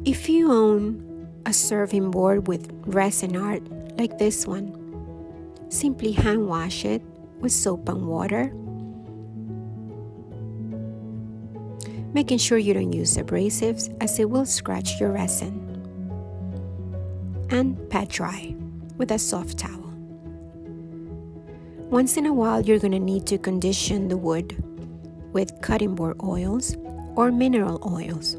If you own a serving board with resin art like this one, simply hand wash it with soap and water, making sure you don't use abrasives as it will scratch your resin, and pat dry with a soft towel. Once in a while, you're going to need to condition the wood with cutting board oils or mineral oils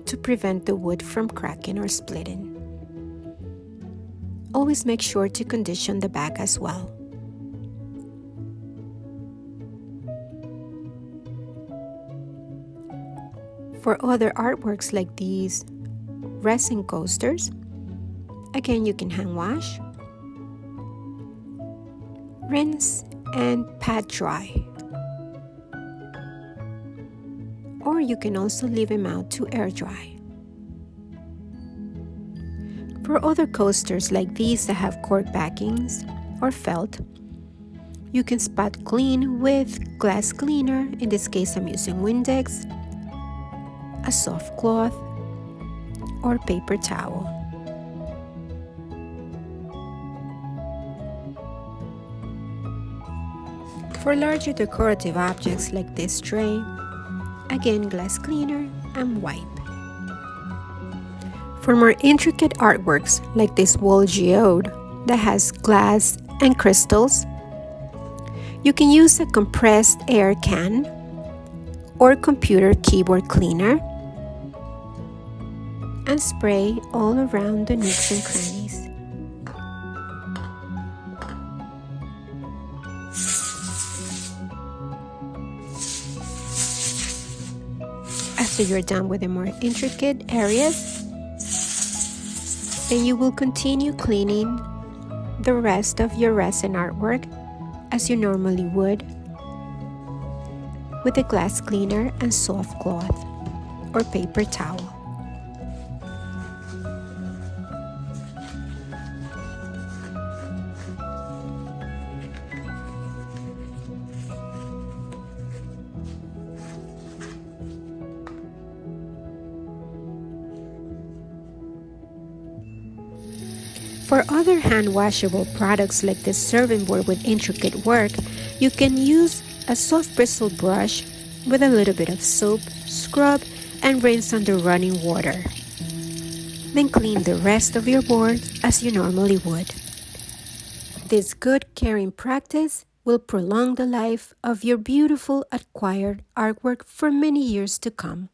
to prevent the wood from cracking or splitting. Always make sure to condition the back as well. For other artworks like these resin coasters, again, you can hand wash, rinse, and pat dry. Or you can also leave them out to air dry. For other coasters like these that have cork backings or felt, you can spot clean with glass cleaner. In this case, I'm using Windex, a soft cloth, or paper towel. For larger decorative objects like this tray, again, glass cleaner and wipe. For more intricate artworks like this wall geode that has glass and crystals, you can use a compressed air can or computer keyboard cleaner and spray all around the nooks and crannies. After you're done with the more intricate areas, then you will continue cleaning the rest of your resin artwork as you normally would with a glass cleaner and soft cloth or paper towel. For other hand-washable products like this serving board with intricate work, you can use a soft bristle brush with a little bit of soap, scrub, and rinse under running water. Then clean the rest of your board as you normally would. This good caring practice will prolong the life of your beautiful acquired artwork for many years to come.